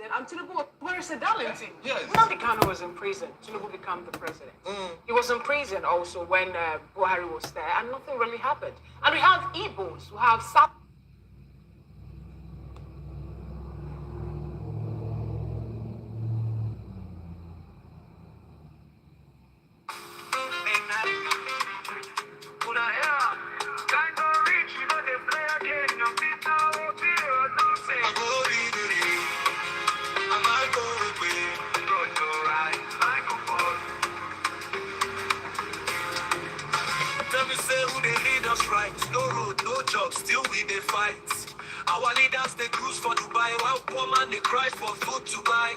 president, and Tinubu, where is the Dele team? Yes. Nnamdi Kanu was in prison. Tinubu became the president. He was in prison also when Buhari was there, and nothing really happened. And we have Igbos who have South. No road, no job, still we dey fight. Our leaders they cruise for Dubai, while poor man they cry for food to buy.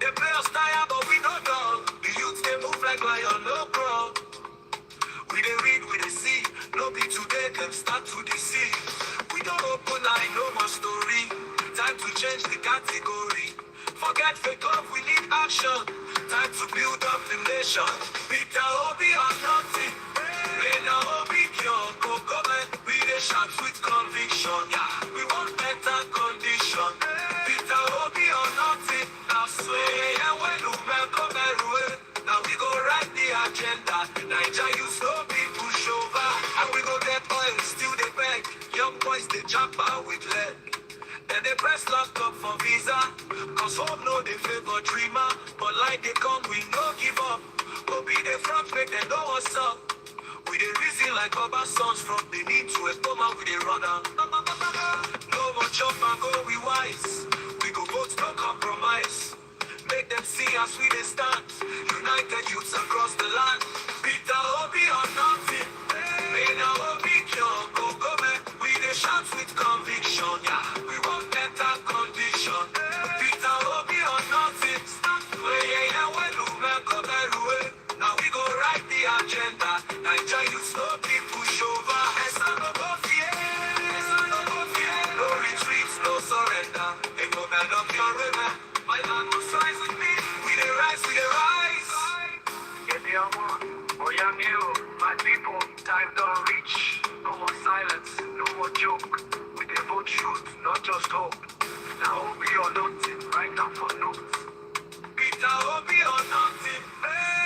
They play us tired, but we don't know. The youth they move like lion, no crawl. We dey read, we dey see. No be today, them start to deceive. We don't open eye, no more story. Time to change the category. Forget fake love, we need action. Time to build up the nation. Peter Obi or nothing. Rena Obi cure, go government. We dey shout with conviction. Yeah, we want better condition. Peter Obi or nothing. Now sway and when you come everywhere. Now we go write the agenda. Niger youth no be push over. And we go get oil, still they beg. Young boys they jump out with lead. Then they press laptop for visa. Cause hope no they favor dreamer. But like they come, we no give up. Go be the front, make them know what's up. We dey reason like Oba sons from Benin to Ekpoma with a runner. No more chop and go, we wise. We go vote, no compromise. Make them see us we dey stand. United youths across the land. Peter Obi or nothing. Rena Obi cure, go government. We dey shout with conviction. Yeah, we want better condition. Peter Obi or nothing. Yeah, when you come everywhere. Now we go write the agenda. Niger youth no be push over. No retreat, no surrender. A moment of your river. My land will rise with me. We dey rise, we dey rise. Get the armor, my people, time don't reach. No more silence, no more joke. We dey vote truth, not just hope. Now Obi or nothing, write down for notes. Peter Obi or nothing.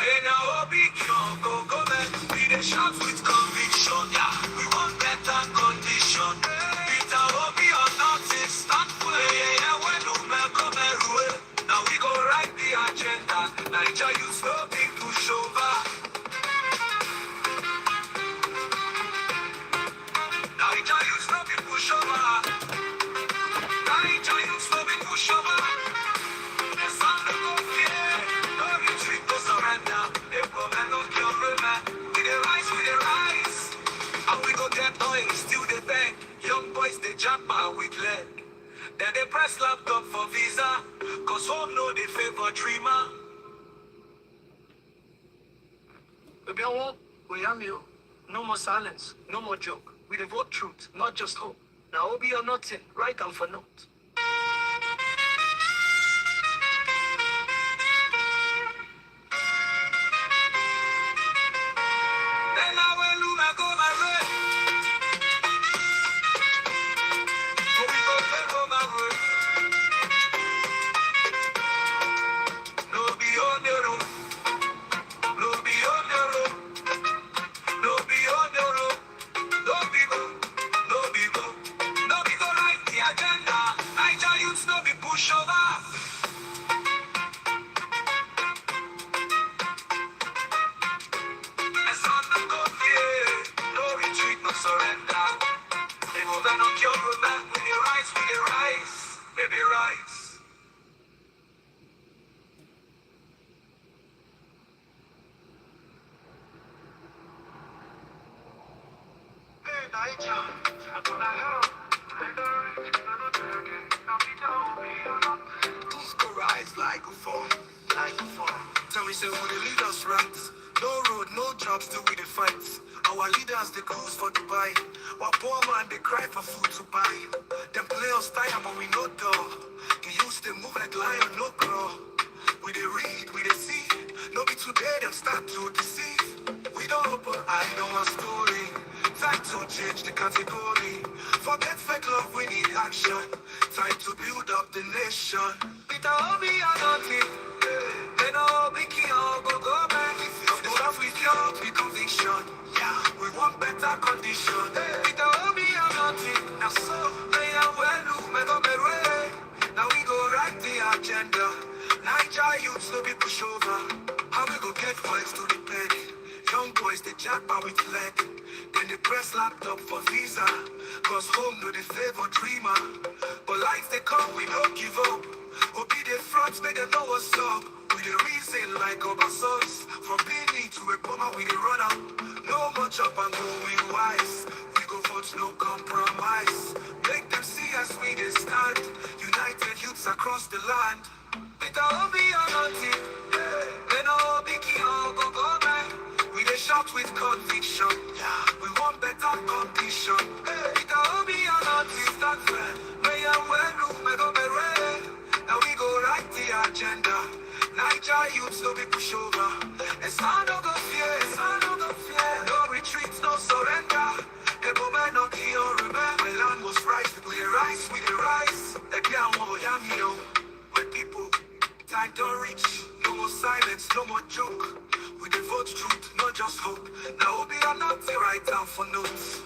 Hey, now Obi cure, go government. We dey shout with conviction. Yeah, we want better condition. Peter Obi or nothing. Stand for yeah, when no man come everywhere. Now we go write the agenda. Niger youth no big push over. Niger youth no big push over. Niger youth no big push over. The sun no go fear. No retreat, no surrender. The woman no cure river. We dey rise. And we go get oil, still they beg. Young boys they jump out with leg. Then they press laptop for visa. Cause home know they favor dreamer. Baby, I want, we am you. No more silence, no more joke. We devote truth, not just hope. Now Obi or nothing, write down for note. Tell me, say, who the leaders right? No road, no jobs, till we the fight. Our leaders, they cruise for Dubai. While poor man, they cry for food to buy. Them play us tired, but we no door. The youth, they move like lion, no crawl. We they read, we they see. No be today, them start to deceive. We don't open, I know our story. Time to change the category. Forget fake love, we need action. Time to build up the nation. Peter Obi and nothing. They know Biki go back. Of the stuff with your big conviction. Yeah, we want better condition. Peter Obi and nothing. Now so, they are well, now we go write the agenda. Niger youths no be push over. How we go get boys to the bed? Young boys they jackpot with leg. Then they press laptop for visa. Cause home no the favor dreamer. But lights they come, we don't give up. Obi the front, make them know what's up. We the reason like Obasos. From Bini to a bomber, we the run out. No much up and going wise. We go vote no compromise. Make them see us we they stand. United youths across the land. Peter Obi and nothing. They know Biki go back. We they shout with conviction. We want better condition. Peter Obi and nothing. Stand fair. Now we go write the agenda. Niger youths no be push over. And sound no go fear, no retreat, no surrender. The moment no kill, remember the land was right. We rise, again more yamino. When people time don't reach, no more silence, no more joke. We devote truth, not just hope. Now we are not the right down for notes.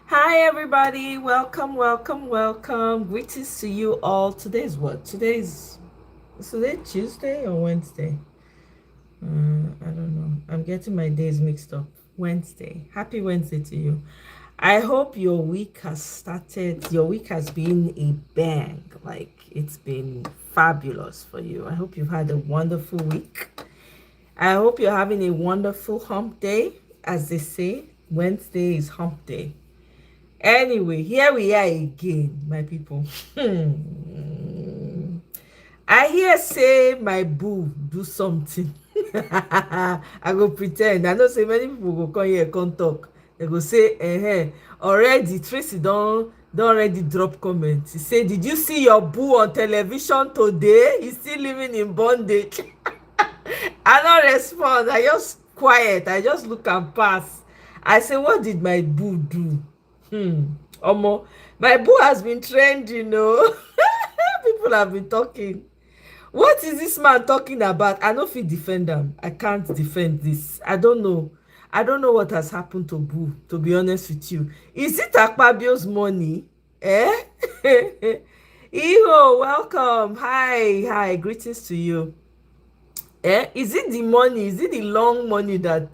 Hi everybody, welcome. Greetings to you all. Today's what? Today Tuesday or Wednesday? I don't know. I'm getting my days mixed up. Wednesday. Happy Wednesday to you. I hope your week has started. Your week has been a bang. Like it's been fabulous for you. I hope you've had a wonderful week. I hope you're having a wonderful hump day. As they say, Wednesday is hump day. Anyway, here we are again, my people. I hear say my boo do something. I go pretend. I know say many people go come here come talk. They go say, already Tracy don't already drop comments. He say, did you see your boo on television today? He's still living in bondage. I don't respond. I just quiet. I just look and pass. I say, what did my boo do? Omo, my boo has been trending, people have been talking. What is this man talking about? I no fit defend him. I can't defend this. I don't know what has happened to boo, to be honest with you. Is it Akpabio's money? Iho, welcome. Hi, greetings to you. Is it the money? Is it the long money that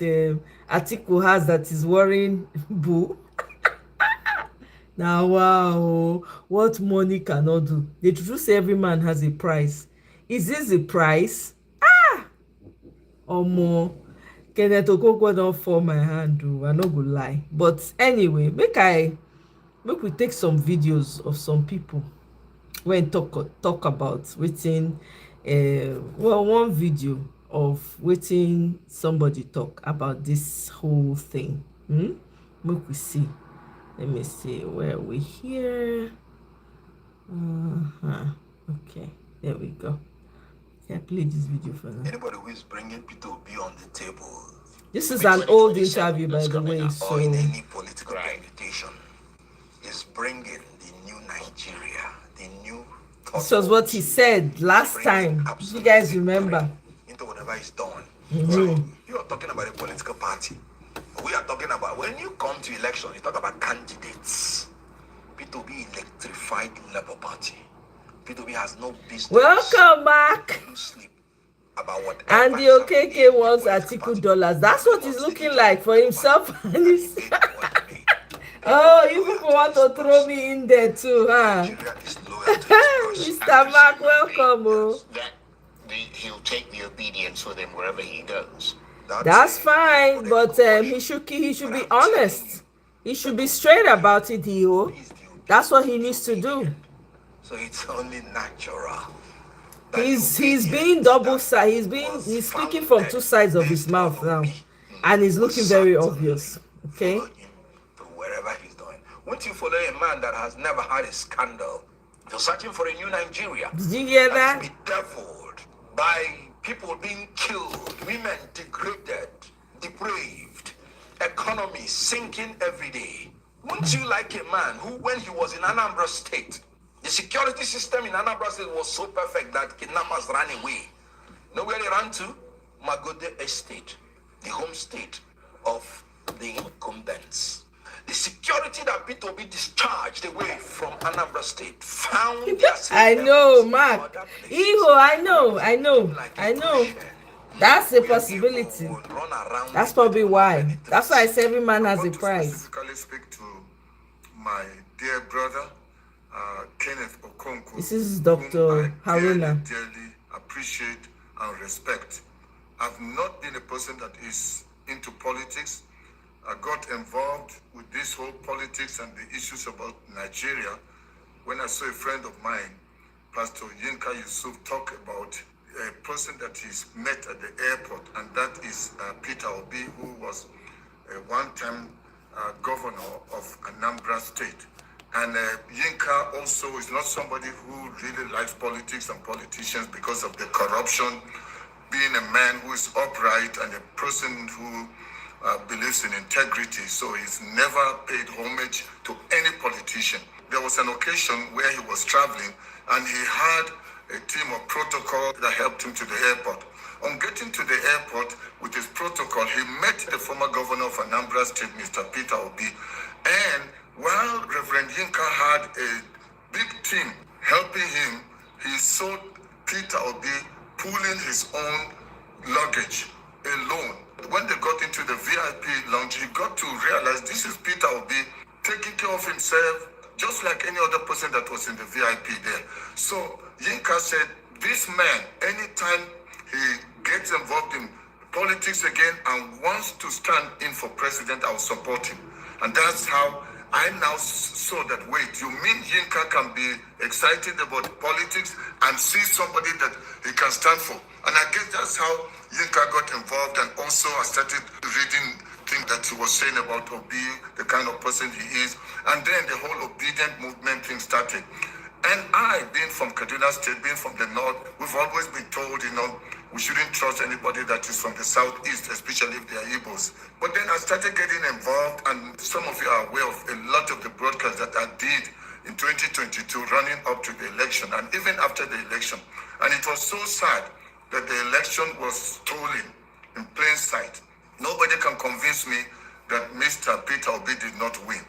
Atiku has that is worrying boo? Now, wow, what money cannot do. They truly say every man has a price. Is this the price? Omo, Kenneth Okonkwo don't fall my hand, though. I no go lie. But anyway, make we take some videos of some people when talk about waiting. One video of waiting somebody talk about this whole thing. Make we see. Let me see where we here. Okay, there we go. I played this video for now. Anybody who is bringing Peter Obi on the table. This is an old interview, by the way. So or in any political permutation is bringing the new Nigeria, the new. This was what he said last time. If you guys remember. Into whatever is done. So you are talking about a political party. We are talking about when you come to election, you talk about candidates. P2B electrified Labour Party. P2B has no business. Welcome back. To sleep about whatever. And the OKK wants Atiku dollars. That's what he's looking like for himself. And his oh, you people want to throw me in there too, huh? Mr. Mark, welcome. Oh. He'll take the obedience with him wherever he goes. That's fine, but he should be honest. He should be straight about it, Theo. That's what he needs to do. So it's only natural. He's being double sided. He's speaking from two sides of his mouth now, and he's looking very obvious. Okay. Wherever he's going, won't you follow a man that has never had a scandal? You're searching for a new Nigeria. Did you hear that? Bedeviled by people being killed, women degraded, depraved, economy sinking every day. Wouldn't you like a man who, when he was in Anambra State, the security system in Anambra State was so perfect that kidnappers ran away. Know where they ran to? Magode Estate, the home state of the incumbents. The security that P2B discharged away from Anambra State found I know, Mark. Ego, I know. That's a possibility. That's probably why. That's why I say every man has a price. Specifically speak to my dear brother, Kenneth Okonkwo. This is Dr. Haruna. Dearly appreciate and respect. I've not been a person that is into politics. I got involved with this whole politics and the issues about Nigeria when I saw a friend of mine, Pastor Yinka Yusuf, talk about a person that he's met at the airport, and that is Peter Obi, who was a one-time governor of Anambra State. And Yinka also is not somebody who really likes politics and politicians because of the corruption, being a man who is upright and a person who believes in integrity, so he's never paid homage to any politician. There was an occasion where he was traveling and he had a team of protocol that helped him to the airport. On getting to the airport with his protocol, he met the former governor of Anambra State, Mr. Peter Obi, and while Reverend Yinka had a big team helping him, he saw Peter Obi pulling his own luggage alone. When they got into the VIP lounge, he got to realize this is Peter Obi taking care of himself, just like any other person that was in the VIP there. So Yinka said, this man, anytime he gets involved in politics again and wants to stand in for president, I'll support him. And that's how I now saw that, wait, you mean Yinka can be excited about politics and see somebody that he can stand for? And I guess that's how Yinka got involved, and also I started reading things that he was saying about Obi, the kind of person he is. And then the whole obedient movement thing started. And I, being from Kaduna State, being from the north, we've always been told, we shouldn't trust anybody that is from the southeast, especially if they are Igbos. But then I started getting involved, and some of you are aware of a lot of the broadcasts that I did in 2022 running up to the election and even after the election. And it was so sad that the election was stolen in plain sight. Nobody can convince me that Mr. Peter Obi did not win,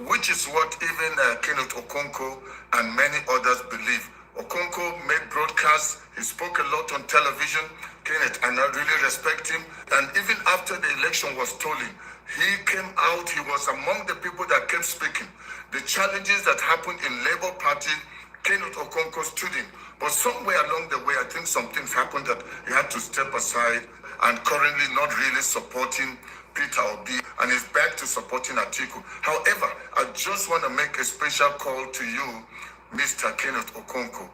which is what even Kenneth Okonkwo and many others believe. Okonkwo made broadcasts, he spoke a lot on television, Kenneth, and I really respect him. And even after the election was stolen, he came out, he was among the people that kept speaking. The challenges that happened in Labour Party, Kenneth Okonkwo stood in. But somewhere along the way, I think some things happened that he had to step aside, and currently not really supporting Peter Obi, and is back to supporting Atiku. However, I just want to make a special call to you, Mr. Kenneth Okonkwo,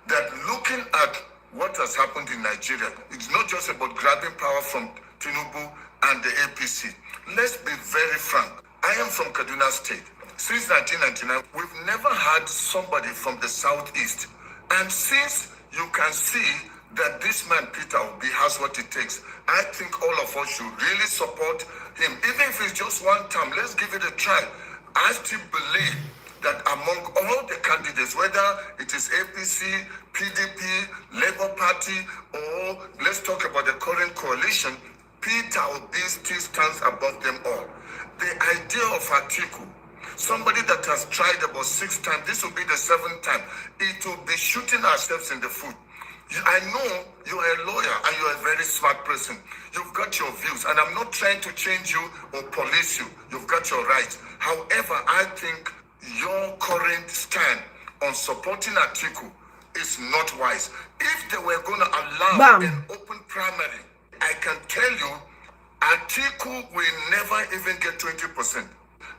that looking at what has happened in Nigeria, it's not just about grabbing power from Tinubu and the APC. Let's be very frank. I am from Kaduna State. Since 1999, we've never had somebody from the southeast. And since you can see that this man, Peter Obi, has what it takes, I think all of us should really support him. Even if it's just one term, let's give it a try. I still believe that among all the candidates, whether it is APC, PDP, Labour Party, or let's talk about the current coalition, Peter Obi still stands above them all. The idea of Atiku, somebody that has tried about 6 times, this will be the 7th time, it will be shooting ourselves in the foot. I know you are a lawyer and you are a very smart person. You've got your views, and I'm not trying to change you or police you. You've got your rights. However, I think your current stand on supporting Atiku is not wise. If they were going to allow an open primary, I can tell you, Atiku will never even get 20%.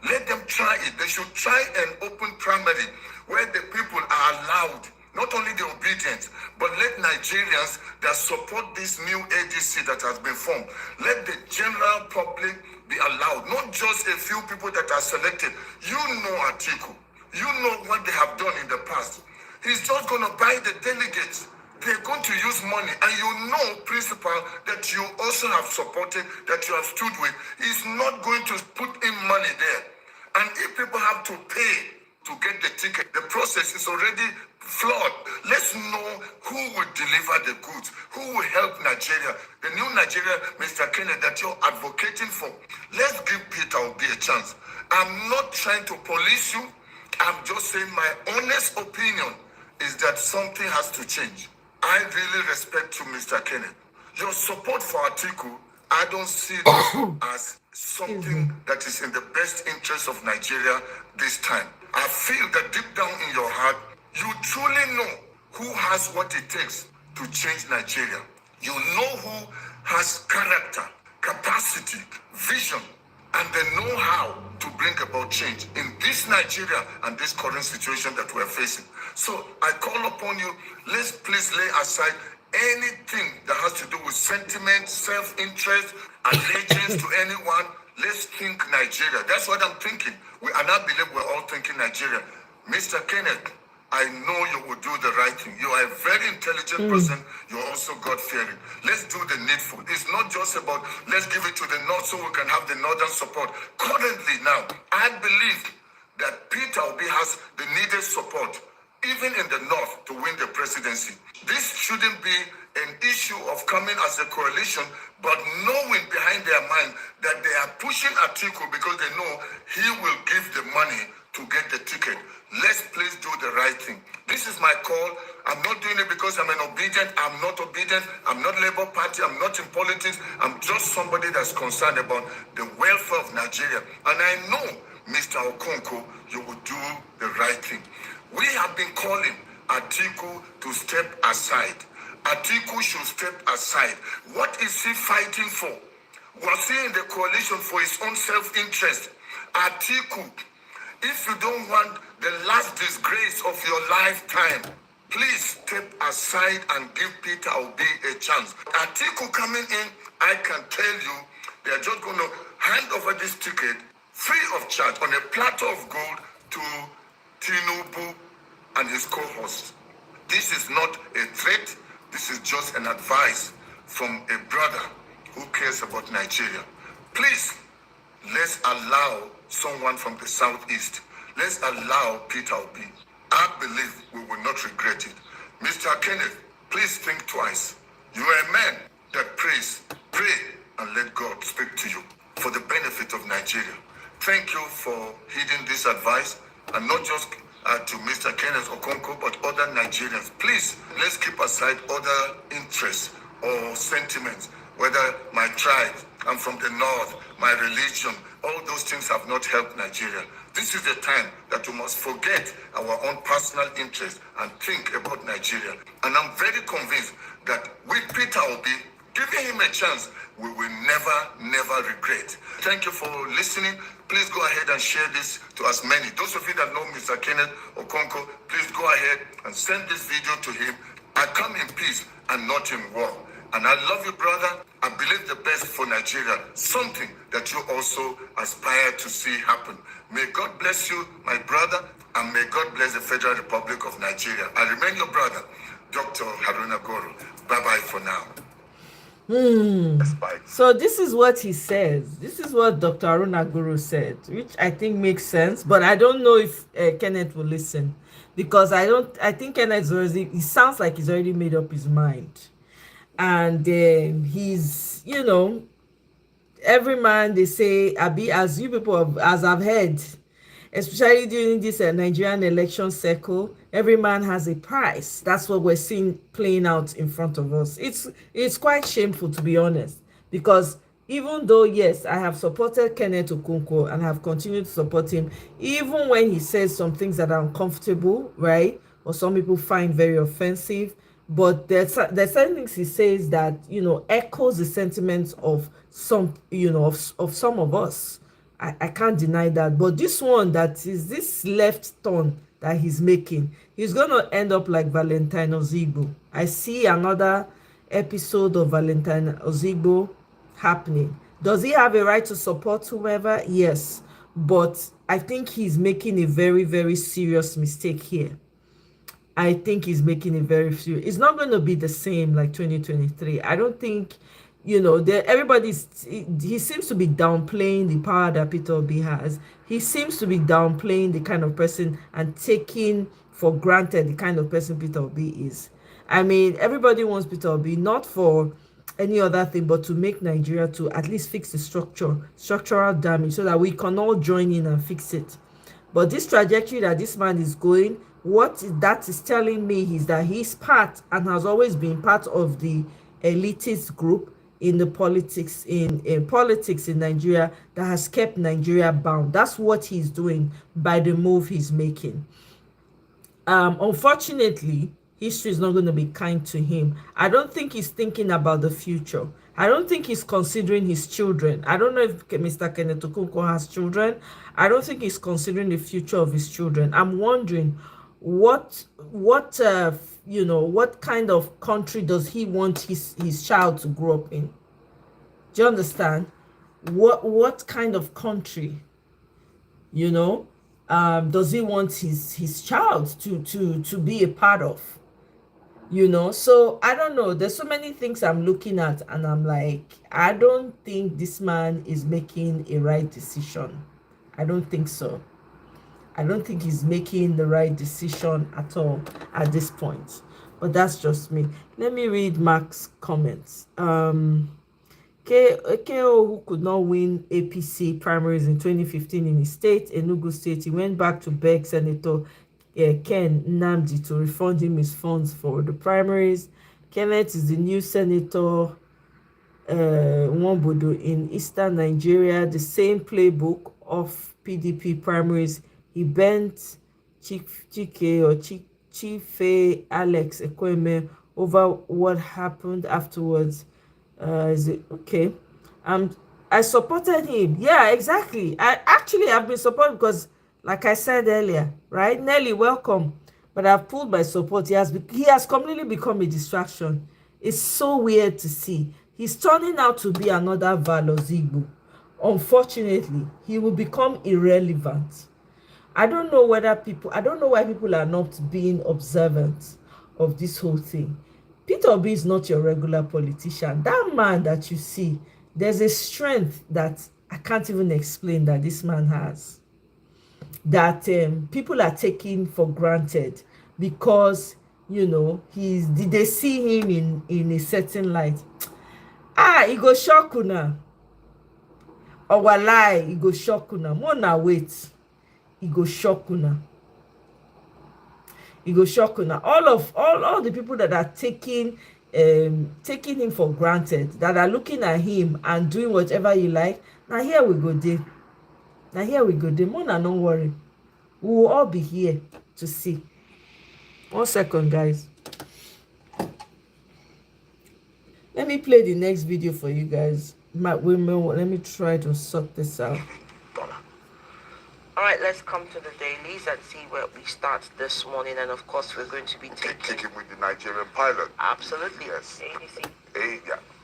Let them try it. They should try an open primary where the people are allowed, not only the obedient, but let Nigerians that support this new ADC that has been formed, let the general public be allowed, not just a few people that are selected. You know Atiku. You know what they have done in the past. He's just going to buy the delegates. They're going to use money. And you know, principal, that you also have supported, that you have stood with. He's not going to put in money there. And if people have to pay to get the ticket, the process is already flawed. Let's know who will deliver the goods, who will help Nigeria, the new Nigeria, Mr. Kenneth, that you're advocating for. Let's give Peter Obi a chance. I'm not trying to police you. I'm just saying my honest opinion is that something has to change. I really respect you, Mr. Kenneth. Your support for Atiku, I don't see this as something that is in the best interest of Nigeria this time. I feel that deep down in your heart, you truly know who has what it takes to change Nigeria. You know who has character, capacity, vision, and the know-how to bring about change in this Nigeria and this current situation that we're facing. So I call upon you, let's please lay aside anything that has to do with sentiment, self-interest, allegiance to anyone. Let's think Nigeria. That's what I'm thinking. And I believe we're all thinking Nigeria. Mr. Kenneth, I know you will do the right thing. You are a very intelligent person. You're also God-fearing. Let's do the needful. It's not just about let's give it to the North so we can have the Northern support. Currently now, I believe that Peter Obi has the needed support, even in the North, to win the presidency. This shouldn't be an issue of coming as a coalition, but knowing behind their mind that they are pushing Atiku because they know he will give the money to get the ticket. Let's please do the right thing. This is my call. I'm not doing it because I'm an obedient. I'm not obedient. I'm not Labour Party. I'm not in politics. I'm just somebody that's concerned about the welfare of Nigeria. And I know, Mr. Okonkwo, you will do the right thing. We have been calling Atiku to step aside. Atiku should step aside. What is he fighting for? Was he in the coalition for his own self-interest? Atiku, if you don't want the last disgrace of your lifetime, please step aside and give Peter Obi a chance. Atiku coming in, I can tell you, they are just going to hand over this ticket free of charge on a platter of gold to Tinubu and his co-host. This is not a threat. This is just an advice from a brother who cares about Nigeria. Please, let's allow someone from the southeast. Let's allow Peter Obi. I believe we will not regret it. Mr. Kenneth, please think twice. You are a man that prays. Pray and let God speak to you for the benefit of Nigeria. Thank you for heeding this advice, and not just to Mr. Kenneth Okonkwo, but other Nigerians. Please, let's keep aside other interests or sentiments, whether my tribe, I'm from the north, my religion, all those things have not helped Nigeria. This is the time that we must forget our own personal interests and think about Nigeria. And I'm very convinced that with Peter Obi, giving him a chance, we will never regret. Thank you for listening. Please go ahead and share this to as many. Those of you that know Mr. Kenneth Okonkwo, please go ahead and send this video to him. I come in peace and not in war. And I love you, brother. I believe the best for Nigeria, something that you also aspire to see happen. May God bless you, my brother, and may God bless the Federal Republic of Nigeria. I remain your brother, Dr. Haruna Goro. Bye-bye for now. So this is what he says. This is what Dr. Haruna Guru said, which I think makes sense, but I don't know if Kenneth will listen, because I think Kenneth it sounds like he's already made up his mind. And he's, every man, they say, Abi, as you people, as I've heard, especially during this Nigerian election cycle. Every man has a price. That's what we're seeing playing out in front of us. It's quite shameful, to be honest, because even though, yes, I have supported Kenneth Okonkwo and have continued to support him, even when he says some things that are uncomfortable, right, or some people find very offensive, but there's certain things he says that, echoes the sentiments of some, of some of us. I can't deny that. But this one, that is this left turn that he's making, he's gonna end up like Valentine Ozigbo. I see another episode of Valentine Ozigbo happening. Does he have a right to support whoever? Yes. But I think he's making a very, very serious mistake here. I think he's making it very few. It's not going to be the same like 2023. I don't think, he seems to be downplaying the power that Peter Obi has. He seems to be downplaying the kind of person and taking for granted the kind of person Peter Obi is. I mean, everybody wants Peter Obi, not for any other thing, but to make Nigeria, to at least fix the structural damage, so that we can all join in and fix it. But this trajectory that this man is going, what that is telling me is that he's part and has always been part of the elitist group in the politics in Nigeria that has kept Nigeria bound. That's what he's doing by the move he's making. Unfortunately, history is not going to be kind to him. I don't think he's thinking about the future. I don't think he's considering his children. I don't know if Mr. Kenneth Okonkwo has children. I don't think he's considering the future of his children. I'm wondering what kind of country does he want his child to grow up in? Do you understand? What kind of country, does he want his child to be a part of? So I don't know. There's so many things I'm looking at, and I'm like, I don't think this man is making a right decision. I don't think so. I don't think he's making the right decision at all at this point. But that's just me. Let me read Mark's comments. KO, who could not win APC primaries in 2015 in his state, Enugu State, he went back to beg Senator Ken Nnamdi to refund him his funds for the primaries. Kenneth is the new Senator Momodu in eastern Nigeria, the same playbook of PDP primaries. He bent Chife Alex Ekweme over what happened afterwards. Is it okay? I supported him. Yeah, exactly. I've been supported because, like I said earlier, right? Nelly, welcome. But I've pulled my support. He has completely become a distraction. It's so weird to see. He's turning out to be another Val Ozigbo. Unfortunately, he will become irrelevant. I don't know why people are not being observant of this whole thing. Peter Obi is not your regular politician. That man that you see, there's a strength that I can't even explain that this man has, that people are taking for granted because, they see him in a certain light. He go shock una. Or walai, he go shock una. More na wait. He go shock una. He go shock una. All the people that are taking him for granted, that are looking at him and doing whatever you like. Now here we go there. Mona, don't worry. We will all be here to see. 1 second, guys. Let me play the next video for you guys. Let me try to sort this out. All right, let's come to the dailies and see where we start this morning. And of course, we're going to be taking with the Nigerian pilot. Absolutely. Yes. ADC.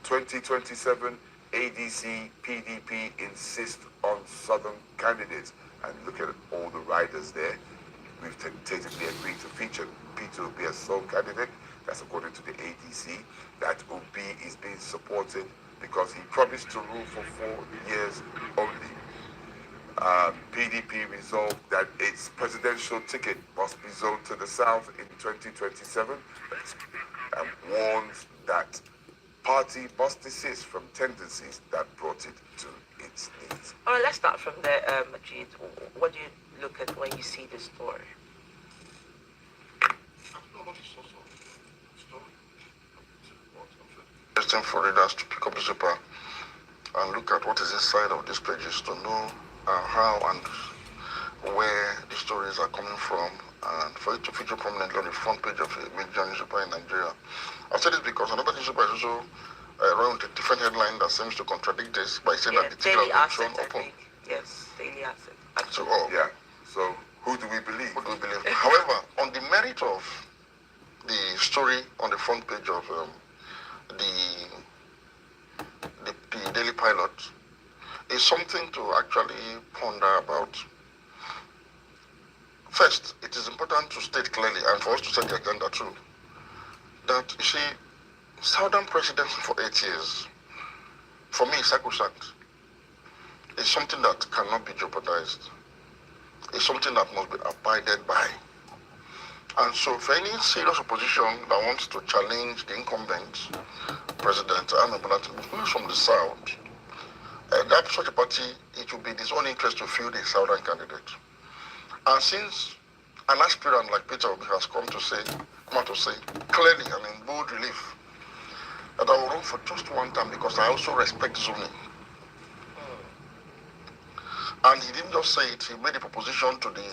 2027 ADC PDP insist on southern candidates. And look at all the riders there. We've tentatively agreed to feature Peter Obi as sole candidate. That's according to the ADC. That Obi is being supported because he promised to rule for 4 years only. PDP resolved that its presidential ticket must be zoned to the south in 2027 and warns that party must desist from tendencies that brought it to its knees. All right, let's start from there, Majid. What do you look at when you see this story? Interesting for readers to pick up the paper and look at what is inside of these pages to know how and where the stories are coming from, and for it to feature prominently on the front page of a major newspaper in Nigeria. I say this because another newspaper is also around a different headline that seems to contradict this by saying that the ticket Daily has been Asset, thrown I open. think. Yes, Daily Asset. So, Yeah. So who do we believe? what do we believe? However, on the merit of the story on the front page of the Daily Pilot is something to actually ponder about. First, it is important to state clearly, and for us to set the agenda too, that you see, Southern presidency for 8 years, for me, sacrosanct. It's something that cannot be jeopardized. It's something that must be abided by. And so for any serious opposition that wants to challenge the incumbent president, who is from the South, that such a party, it will be in its own interest to field a Southern candidate. And since an aspirant like Peter Obi has come out to say clearly and in bold relief that I will run for just one term because I also respect zoning. And he didn't just say it, he made a proposition to the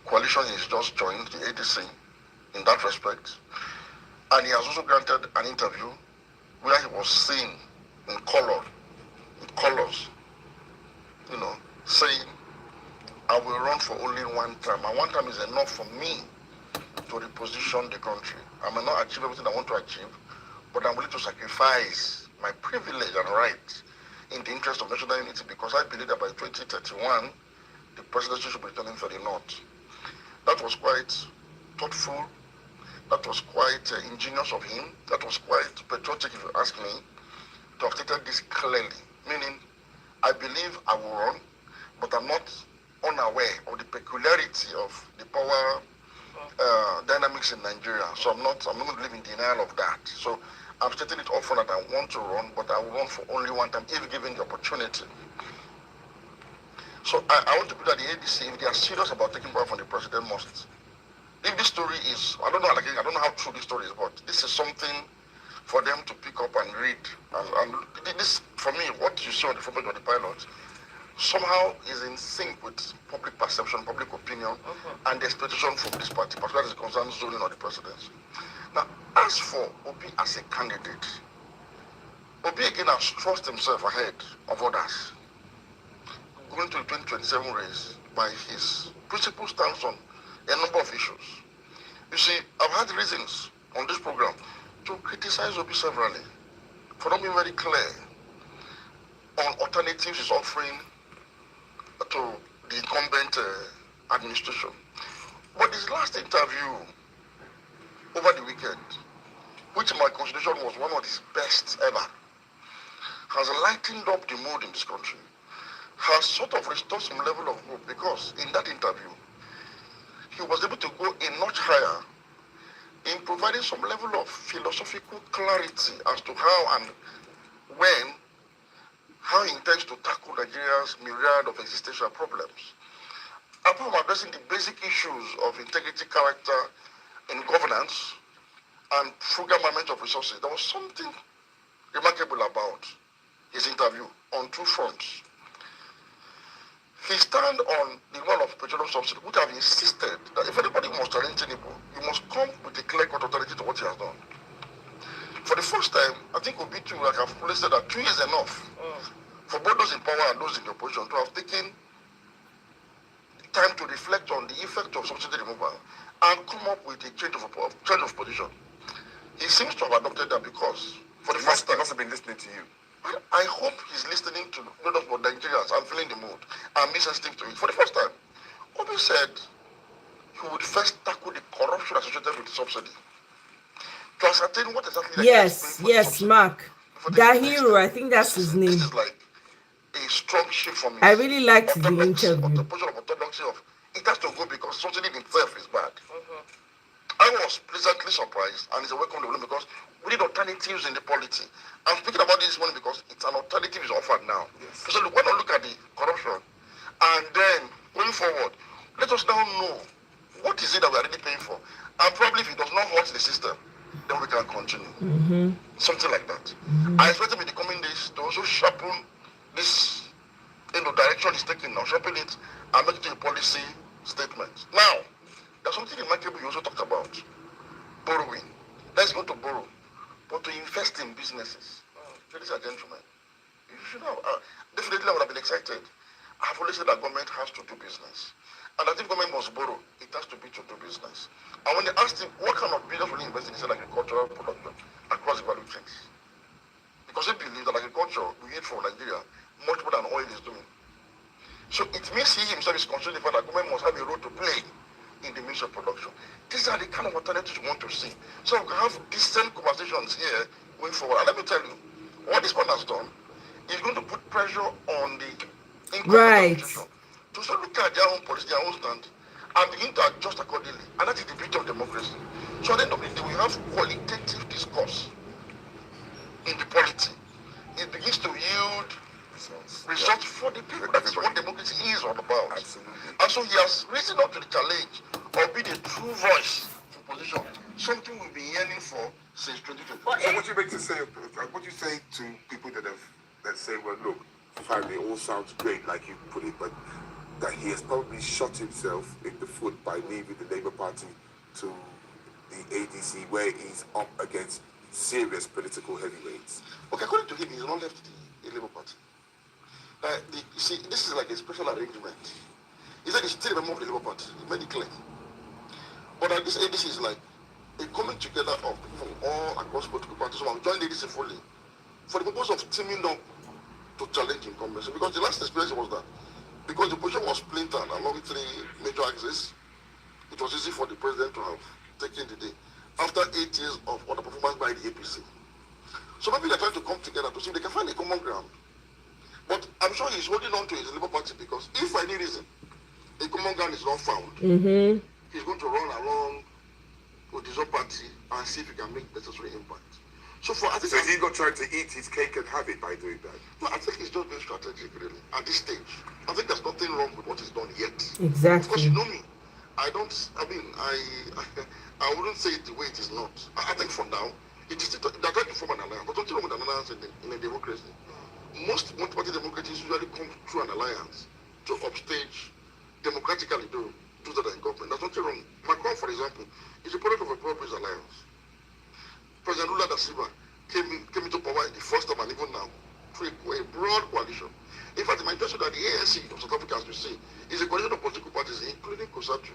coalition he's just joined, the ADC, in that respect. And he has also granted an interview where he was seen in colors, saying, I will run for only one term. And one term is enough for me to reposition the country. I may not achieve everything I want to achieve, but I'm willing to sacrifice my privilege and right in the interest of national unity, because I believe that by 2031, the presidency should be returning for the North. That was quite thoughtful. That was quite ingenious of him. That was quite patriotic, if you ask me, to have stated this clearly. Meaning, I believe I will run, but I'm not unaware of the peculiarity of the power dynamics in Nigeria. So I'm not going to live in denial of that. So I'm stating it often that I want to run, but I will run for only one time if given the opportunity. So I want to put that the ADC, if they are serious about taking power from the president, must. If this story is, I don't know how true this story is, but this is something for them to pick up and read. And this, for me, what you see on the front page of the pilot, somehow is in sync with public perception, public opinion, and the expectation from this party, particularly as it concerns zoning of the presidency. Now, as for Obi as a candidate, Obi again has thrust himself ahead of others, going to the 2027 race by his principal stance on a number of issues. You see, I've had reasons on this program to criticize Obi severally for not being very clear on alternatives he's offering to the incumbent administration. But his last interview over the weekend, which in my consideration was one of his best ever, has lightened up the mood in this country, has sort of restored some level of hope, because in that interview, he was able to go a notch higher in providing some level of philosophical clarity as to how and when, how he intends to tackle Nigeria's myriad of existential problems. Apart from addressing the basic issues of integrity, character, and governance, and frugal management of resources, there was something remarkable about his interview on two fronts. He stand on the role of petroleum subsidy, which have insisted that if anybody must challenge Tinubu, you must come with a clear-cut authority to what he has done. For the first time, I think Obi too, like I've always said, that 2 years enough for both those in power and those in the opposition to have taken time to reflect on the effect of subsidy removal and come up with a change of position. He seems to have adopted that because for the first time, He must have been listening to you. I hope he's listening to not just for Nigerians and feeling the mood and be sensitive to it. For the first time, Obi said he would first tackle the corruption associated with the subsidy to ascertain what exactly Yes, Mark. Dahiru, I think that's his name. This is like a strong shift from his I really liked the orthodoxy, interview. the position of orthodoxy of it has to go because subsidy in itself is bad. I was pleasantly surprised, and it's a welcome development because we need alternatives in the polity. I'm speaking about this one because it's an alternative is offered now. Yes. So why not look at the corruption, and then going forward, Let us now know what is it that we are really paying for. And probably if it does not hurt the system, then we can continue. Something like that. I expect him in the coming days to also sharpen this direction he's taking now, sharpen it and make it a policy statement. Now, there's something remarkable you also talked about. Borrowing. Let's go to borrow. But to invest in businesses. Ladies and gentlemen, you should have, definitely I would have been excited. I've always said that government has to do business. And that if government must borrow, it has to be to do business. And when they asked him what kind of business will he invest in, he said agricultural production across the value chains. Because he believes that agriculture we need from Nigeria much more than oil is doing. So it means he himself is concerned the fact that government must have a role to play in the means of production. These are the kind of alternatives we want to see. So we can have decent conversations here going forward. And let me tell you, what this man has done is going to put pressure on the income administration to start looking at their own policy, their own stand, and begin to adjust accordingly. And that is the beauty of democracy. So at the end of the day, we have qualitative discourse in the polity. It begins to yield results for the people. That's what democracy is all about. Absolutely. And so he has risen up to the challenge of being a true voice in position. Something we've been yearning for since 2020. So what you say to people that say, well, look, fine, it all sounds great, like you put it, but that he has probably shot himself in the foot by leaving the Labour Party to the ADC, where he's up against serious political heavyweights. Okay, according to him, he's not left the Labour Party. You see, this is like a special arrangement. He said he's still a member of the Labour Party. He made it clear. But this ADC is like a coming together of people from all across political parties who have joined the ADC fully for the purpose of teaming up to challenge incumbents. Because the last experience was that because the position was splintered along three major axes, it was easy for the president to have taken the day after 8 years of underperformance by the APC. So maybe they're trying to come together to see if they can find a common ground. But I'm sure he's holding on to his Labour Party because if for any reason a common ground is not found, he's going to run along with his own party and see if he can make necessary impact. So he's not trying to eat his cake and have it by doing that? No, I think he's just being strategic, really, at this stage. I think there's nothing wrong with what he's done yet. Exactly. Because you know me, I wouldn't say it the way it is not. I think for now, it is still, they're trying to form an alliance. But don't you know with an alliance in a democracy? Most multi-party democracies usually come through an alliance to upstage democratically do that in government. There's nothing wrong. Macron, for example, is a product of a pro-peace alliance. President Lula da Silva came into power in the first time and even now through a broad coalition. In fact, it might tell you that the ANC of South Africa, as you see, is a coalition of political parties, including COSATU,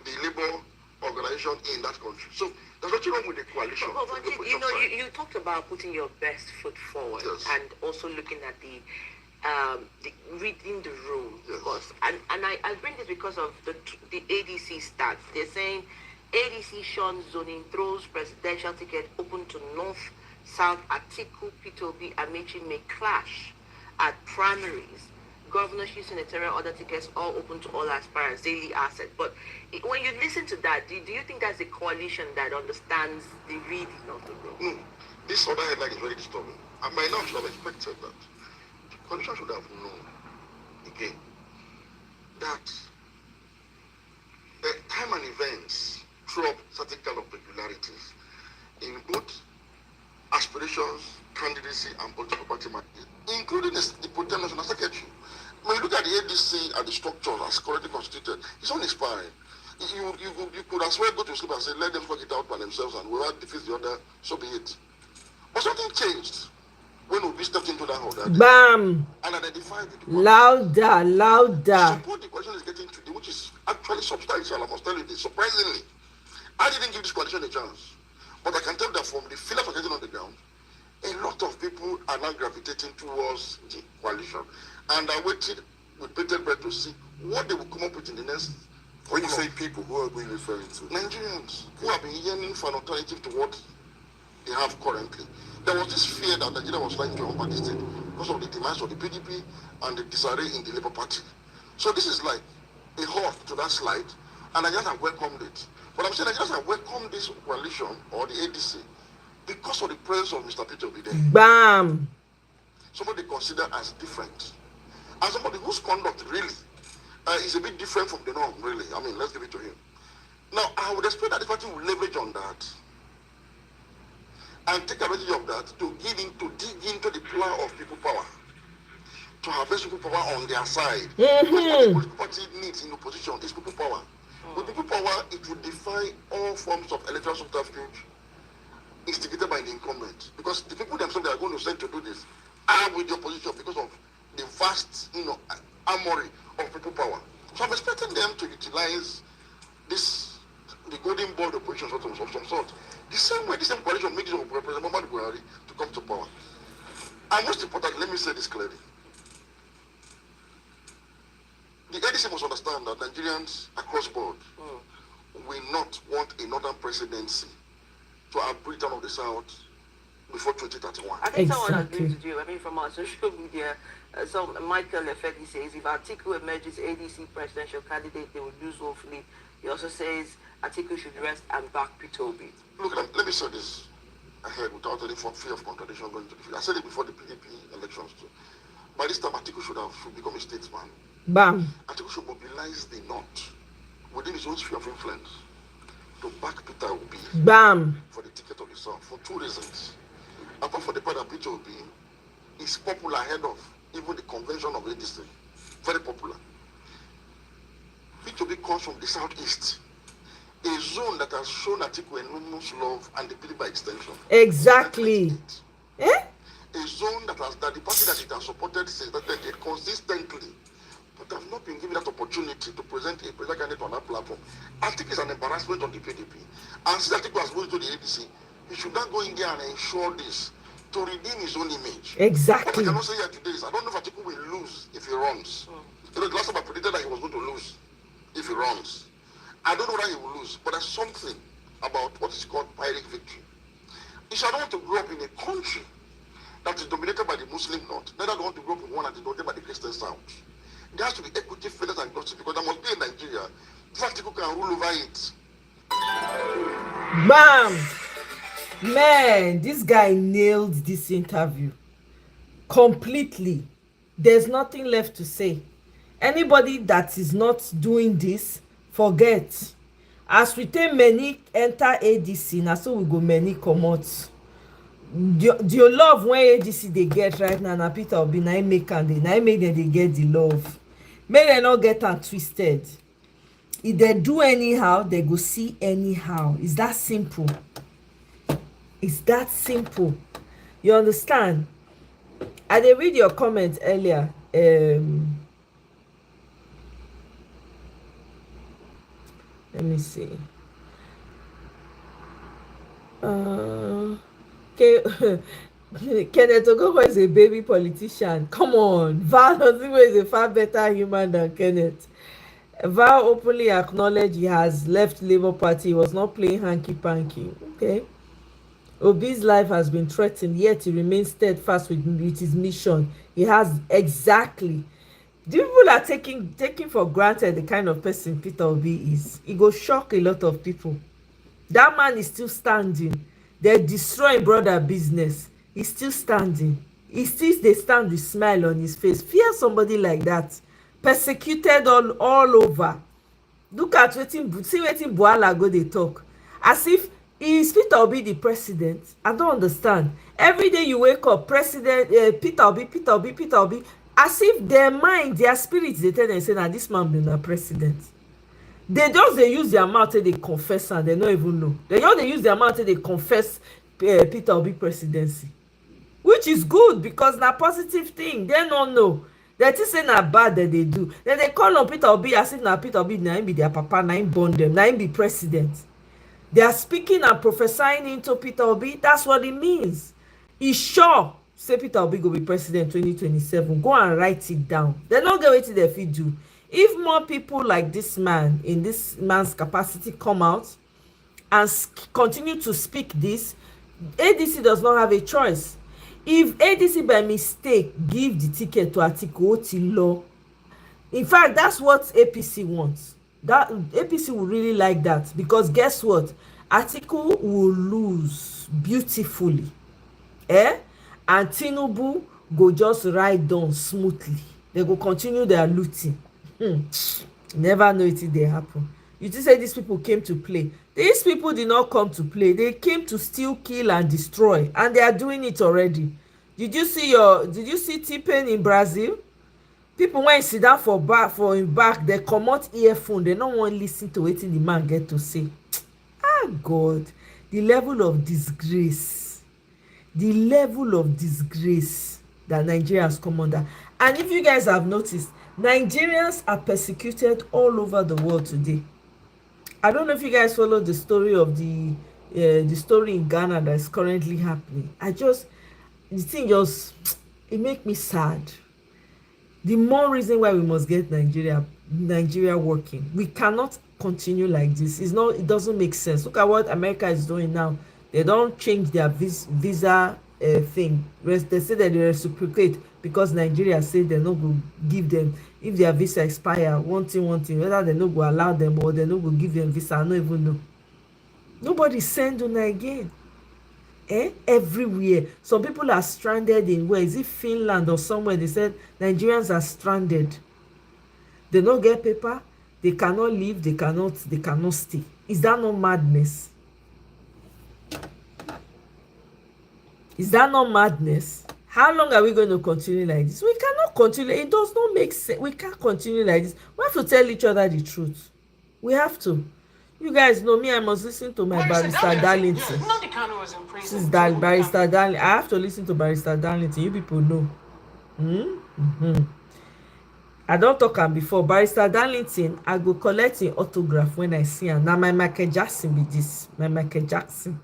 the labor organization in that country. So there's nothing wrong with the coalition. But you talked about putting your best foot forward, yes, and also looking at the reading the room, yes, because I bring this because of the ADC stats. They're saying ADC Sean zoning throws presidential ticket open to North, South, Atiku, P2B, Amici may clash at primaries. Governorship, senatorial, other tickets all open to all aspirants, daily asset. But when you listen to that, do you think that's a coalition that understands the reading of the room? This other headline is very disturbing. And by now, I should have expected that. The coalition should have known, again, that time and events throw up certain kind of peculiarities in both aspirations, candidacy, and political party market, including the potential national secretary. When you look at the ADC and the structure as currently constituted, it's uninspiring. You could as well go to sleep and say, let them work it out by themselves, and whoever defeats the other, so be it. But something changed when we stepped into that hall that day. Bam! And identified the Louder. support the coalition is getting today, which is actually substantial, I must tell you this. Surprisingly, I didn't give this coalition a chance. But I can tell that from the feelers I'm getting on the ground, a lot of people are now gravitating towards the coalition. And I waited with bated breath to see what they will come up with in the next. When you say people, who are we referring to? Nigerians who have been yearning for an alternative to what they have currently. There was this fear that Nigeria was like to unpack the state because of the demands of the PDP and the disarray in the Labour Party. So this is like a halt to that slide, and Nigerians have welcomed it. But I'm saying Nigerians have welcomed this coalition or the ADC because of the presence of Mr. Peter Obi there. Bam! Somebody considered as different. And somebody whose conduct really is a bit different from the norm, really. I mean, let's give it to him. Now, I would expect that the party will leverage on that and take advantage of that to dig into the plow of people power, to harvest people power on their side. Because what the political party needs in opposition is people power. With people power, it will defy all forms of electoral subterfuge instigated by the incumbent. Because the people themselves that are going to send to do this are with the opposition because of the vast, armory of people power. So I'm expecting them to utilize the golden ball opposition of some sort. The same way, the same coalition makes use of President Momodu Buhari to come to power. And most importantly, let me say this clearly. The ADC must understand that Nigerians across board will not want a northern presidency to have Britain of the South before 2031. I think someone agrees with you. I mean, from our social media, Michael Efendi says if Atiku emerges ADC presidential candidate, they will lose woefully. He also says Atiku should rest and back Peter Obi. Look, let me say this ahead without any fear of contradiction going to the future. I said it before the PDP elections too. By this time, Atiku should become a statesman. Bam. Atiku should mobilize the North within his own sphere of influence to back Peter Obi. Bam. For the ticket of the South for two reasons. Apart from the part that Peter Obi is popular ahead of even the convention of ADC. Very popular. Peter Obi comes from the southeast. A zone that has shown Atiku enormous love and the people by extension. Exactly. Eh? A zone that the party that it has supported since that decade consistently, but have not been given that opportunity to present a presidential candidate on that platform. I think it's an embarrassment on the PDP. And since Atiku has moved to the ADC, he should not go in there and ensure this to redeem his own image. Exactly. What I cannot say here today is I don't know if Atiku will lose if he runs. The last time I predicted that he was going to lose if he runs. I don't know that he will lose, but there's something about what is called Pyrrhic victory. If I don't want to grow up in a country that is dominated by the Muslim North, neither do I want to grow up in one that is dominated by the Christian South. There has to be equity, fairness, and justice because there must be a Nigeria. Atiku can rule over it. Bam! Man, this guy nailed this interview completely. There's nothing left to say. Anybody that is not doing this, forget. As we take many enter ADC, na so we go many comot. The love when ADC they get right now, na Peter Obi na im make am na im make dem dey get the love. Make dem no get am twisted. If they do anyhow, they go see anyhow. It's that simple. It's that simple. You understand? I dey read your comment earlier. Let me see. Okay. Kenneth Okonkwo is a baby politician. Come on. Val Osinwo is a far better human than Kenneth. Val openly acknowledged he has left Labour Party. He was not playing hanky-panky. Okay. Obi's life has been threatened, yet he remains steadfast with his mission. He has exactly. The people are taking for granted the kind of person Peter Obi is. He go shock a lot of people. That man is still standing. They're destroying brother business. He's still standing. They stand with smile on his face. Fear somebody like that. Persecuted all over. Look at see wetin Buhala go dey talk. As if is Peter Obi the president? I don't understand. Every day you wake up, President Peter Obi. As if their mind, their spirits, they tell them say na this man be na president. They use their mouth till they confess and they don't even know. They use their mouth till they confess Peter Obi presidency, which is good because na positive thing. They don't know. They think say na bad that they do. Then they call on Peter Obi as if na Peter Obi na him be their papa, na him born them, na him be president. They are speaking and prophesying into Peter Obi. That's what it means. He's sure say Peter Obi go be president 2027. Go and write it down. They don't get wetin they fit do. If more people like this man in this man's capacity come out and continue to speak this, ADC does not have a choice. If ADC by mistake give the ticket to Atiku Otilo, in fact, that's what APC wants. That APC will really like that because guess what? Atiku will lose beautifully. And Tinubu go just ride on smoothly. They go continue their looting. Never know it they happen. You just say these people came to play. These people did not come to play. They came to steal, kill, and destroy, and they are doing it already. Did you see T-Pain in Brazil? People when sit down for him back, they comot earphone. They no wan lis ten to wetin the man get to say. Ah God, the level of disgrace that Nigeria has come under. And if you guys have noticed, Nigerians are persecuted all over the world today. I don't know if you guys follow the story of the story in Ghana that is currently happening. The thing just, it make me sad. The more reason why we must get Nigeria working. We cannot continue like this. It doesn't make sense. Look at what America is doing now. They don't change their visa thing. They say that they reciprocate because Nigeria say they no go give them, if their visa expire, one thing, whether they no go allow them or they no go give them visa, I don't even know. Nobody send una again. Everywhere. Some people are stranded in, where is it, Finland or somewhere? They said Nigerians are stranded. They don't get paper, they cannot leave, they cannot stay. Is that not madness? Is that not madness? How long are we going to continue like this? We cannot continue. It does not make sense. We can't continue like this. We have to tell each other the truth. We have to. You guys know me, I must listen to my Barrister Darlington. This is Barrister Darlington. I have to listen to Barrister Darlington. You people know. I don't talk am before. Barrister Darlington, I go collect him autograph when I see him. Now my Michael Jackson be this. My Michael Jackson.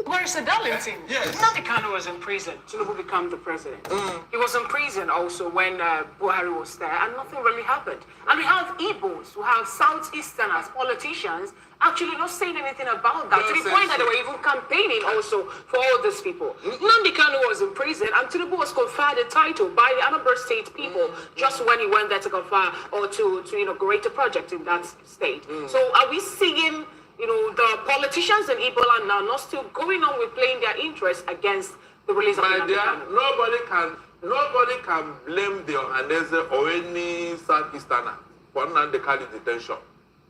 Barrister Darlington. Yes. Nnamdi Kanu was in prison. Tinubu became the president. He was in prison also when Buhari was there, and nothing really happened. And we have Igbos, who have Southeasterners, politicians, actually not saying anything about that, to the point that they were even campaigning also for all these people. Nnamdi Kanu was in prison, and Tinubu was conferred a title by the Anambra State people just when he went there to confer or to inaugurate a project in that state. So are we seeing the politicians in Igbo land now not still going on with playing their interests against the release of Nnamdi Kanu? Nobody can blame the Ohanese or any Southeasterner for Nnamdi Kanu detention,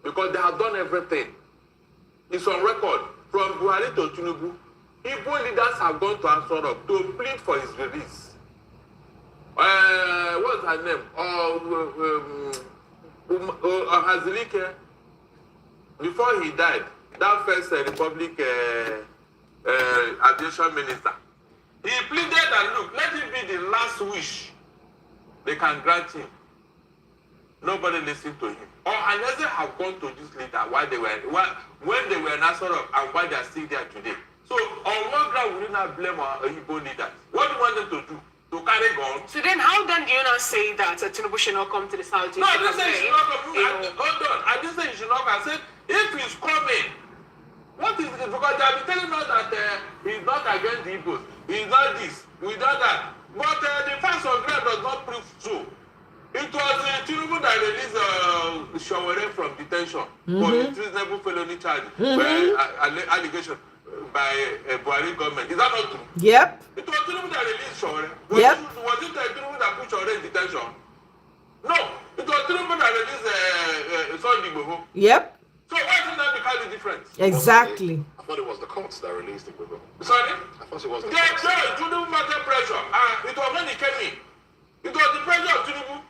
because they have done everything. It's on record. From Buhari to Tinubu, Igbo leaders have gone to Asoro to plead for his release. What's her name? Hazilike. Before he died, that first Republic Aviation Minister, he pleaded and look, let it be the last wish they can grant him. Nobody listened to him. Or unless they have gone to this leader when they were in Asoro and why they are still there today. So on one ground, we do not blame our Igbo leaders. What do you want them to do? To carry guns? So then how then do you not say that Tinubu should not come to the Southeast? No, I didn't say he should not come. Hold on. I didn't say he should not come. I said, if he's coming, what is it? Because they have been telling us that he's not against the Igbos. He's not this. He's not that. But the facts of life does not prove so. It was Tinubu that released Shawere from detention for his reasonable felony charge allegation by Buhari government. Is that not true? Yep. It was Tinubu that released Shawere. Was it Tinubu that put Shawere in detention? No. It was Tinubu that released Sunday Igboho. Yep. So why isn't that because the difference? Exactly. I thought it was the courts that released it. Sorry? I thought it was the Yeah, courts. no, Tinubu matter pressure. It was when he came in. It was the pressure of Tinubu.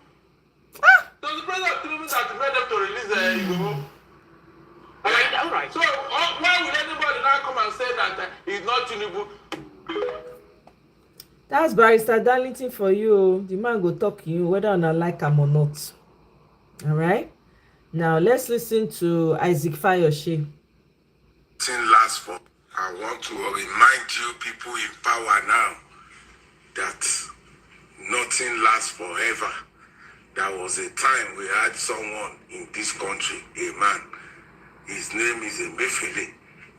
It was the pressure of Tinubu that made them to release Igboho. All right. So why would anybody now come and say that he's not Tinubu? That's Barrister Darlington for you. The man go talk to you whether or not like him or not. All right. Now let's listen to Isaac Fayoshe. Nothing lasts for. I want to remind you people in power now that nothing lasts forever. There was a time we had someone in this country, a man. His name is Emefiele.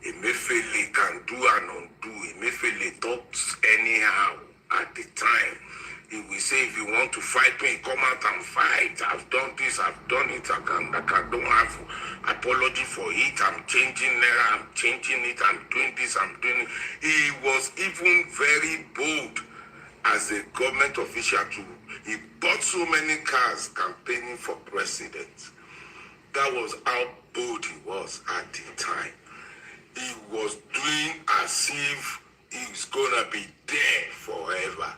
Emefiele can do and undo. Emefiele talks anyhow at the time. He will say, if you want to fight me, come out and fight. I've done this, I've done it. I don't have apology for it. I'm changing Naira, I'm changing it, I'm doing this, I'm doing it. He was even very bold as a government official he bought so many cars campaigning for president. That was how bold he was at the time. He was doing as if he's gonna be there forever.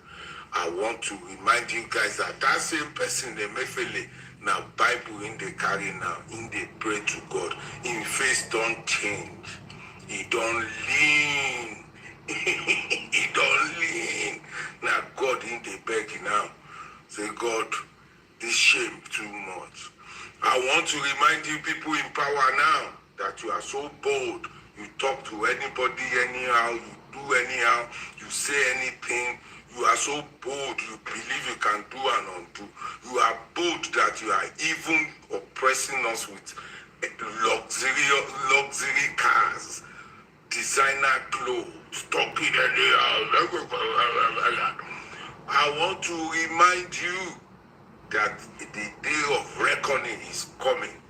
I want to remind you guys that that same person, the Mefele, now Bible in the carry now, in the pray to God, in face don't change. He don't lean. He don't lean. Now God in the beg now. Say, God, this shame too much. I want to remind you people in power now that you are so bold. You talk to anybody anyhow, you do anyhow, you say anything. You are so bold, you believe you can do and undo. You are bold that you are even oppressing us with luxury cars, designer clothes, talking anyhow. I want to remind you that the day of reckoning is coming.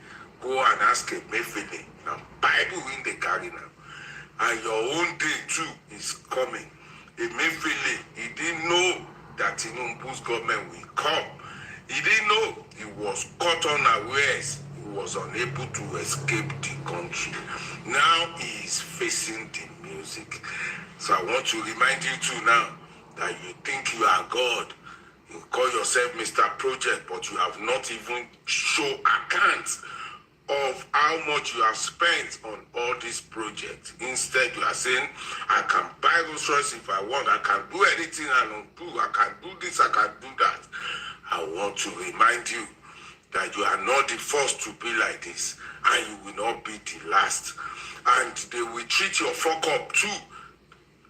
Go and ask a Mefele. Now, Bible in the carry now. And your own day too is coming. Emefiele, he didn't know that Tinubu's government will come. He didn't know he was caught unawares. He was unable to escape the country. Now he is facing the music. So I want to remind you too now that you think you are God. You call yourself Mr. Project, but you have not even show accounts of how much you have spent on all these projects. Instead, you are saying, I can buy Rolls Royce if I want, I can do anything I don't do, I can do this, I can do that. I want to remind you that you are not the first to be like this, and you will not be the last. And they will treat your fuck up too.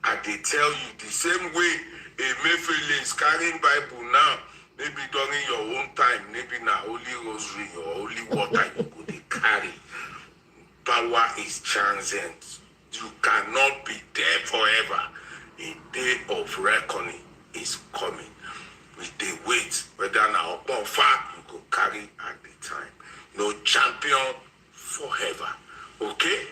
And they tell you the same way Emefiele is carrying Bible now, maybe during your own time, maybe now holy rosary or holy water you could carry. Power is transient. You cannot be there forever. A day of reckoning is coming. With the weight, whether now up or far, you could carry at the time. No champion forever. Okay?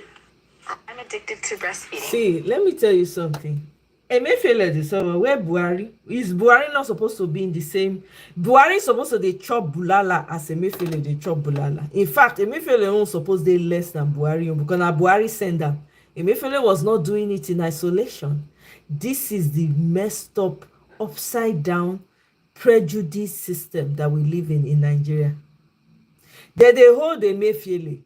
I'm addicted to breastfeeding. See, let me tell you something. Emefiele the summer where Buhari is Buhari not supposed to be in the same. Buhari is supposed to dey chop bulala as Emefiele dey chop bulala. In fact, Emefiele won't suppose dey less than Buhari because na Buhari send am. Emefiele was not doing it in isolation. This is the messed up, upside down, prejudice system that we live in Nigeria. They hold Emefiele,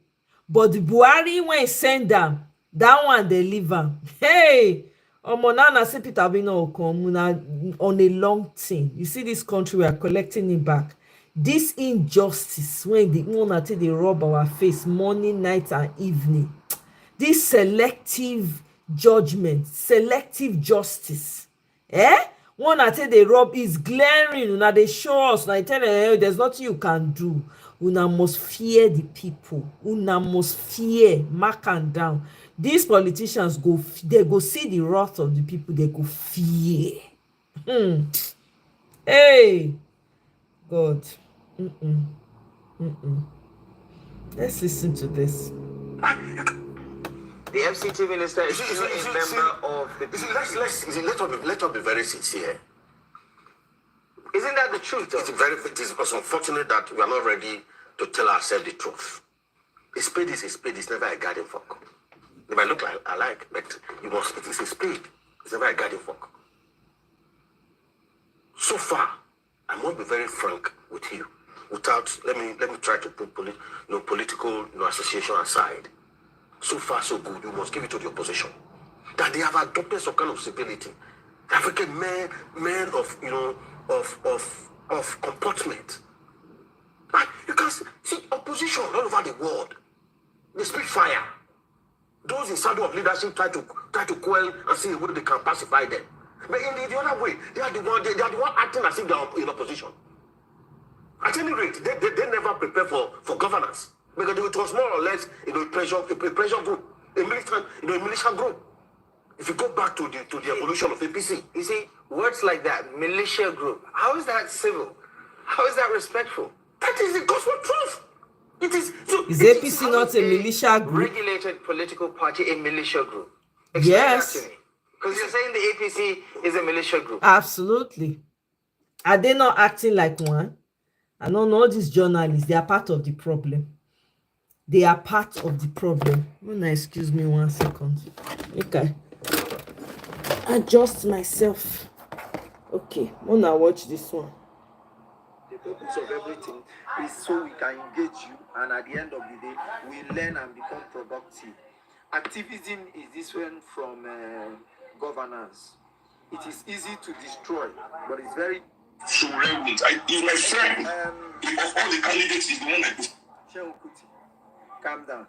but the Buhari when send am, that one they leave am. Hey. Omonana say Peter Bino on a long thing. You see this country, we are collecting it back. This injustice when the one they rob our face morning, night, and evening. This selective judgment, selective justice. One they rob is glaring. Now they show us. Now they tell them there's nothing you can do. Una must fear the people. Una must fear. Mark and down. These politicians they go see the wrath of the people, they go fear. Hey, God. Let's listen to this. The FCT minister is still a member of the... Let's not be very sincere. Isn't that the truth? It is unfortunate that we are not ready to tell ourselves the truth. A spade is a spade, it's never a garden fork. It might look like alike, but it is a spade. It's never a garden fork. So far, I must be very frank with you. Without let me try to put political association aside. So far, so good. You must give it to the opposition that they have adopted some kind of civility. African men of comportment. And you can see opposition all over the world. They speak fire. Those in shadow of leadership try to quell and see whether they can pacify them. But in the other way, they are the one acting as if they are in opposition. At any rate, they never prepare for governance. Because it was more or less a pressure group, a militia group. If you go back to the evolution of APC, you see, words like that, militia group, how is that civil? How is that respectful? That is the gospel truth. It is. So is APC not a militia group? Regulated political party, a militia group. Explain yes. That to me. Because you're saying the APC is a militia group. Absolutely. Are they not acting like one? I don't know, all these journalists, they are part of the problem. They are part of the problem. Excuse me 1 second. Okay. Adjust myself. Okay, wanna watch this one. The purpose of everything is so we can engage you, and at the end of the day, we learn and become productive. Activism is different from governance. It is easy to destroy, but it's very. So relevant. He's my friend. Of all the candidates, he's the one I put. Shehu Kuti, calm down.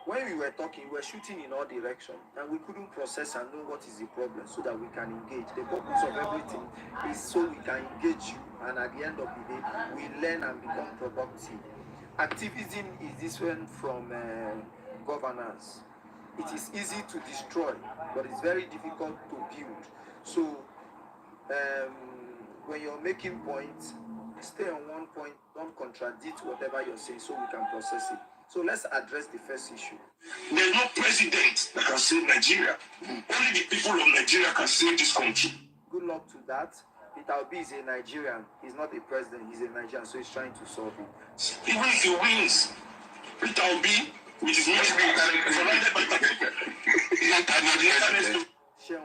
When we were talking, we were shooting in all directions, and we couldn't process and know what is the problem so that we can engage. The purpose of everything is so we can engage you, and at the end of the day, we learn and become productive. Activism is different from governance. It is easy to destroy, but it's very difficult to build. So, when you're making points, stay on one point, don't contradict whatever you're saying so we can process it. So let's address the first issue. There's no president that can save Nigeria. Only the people of Nigeria can save this country. Good luck to that. Peter Obi is a Nigerian. He's not a president. He's a Nigerian, so he's trying to solve it. Even if he wins, Peter Obi, which is surrounded by Shehu,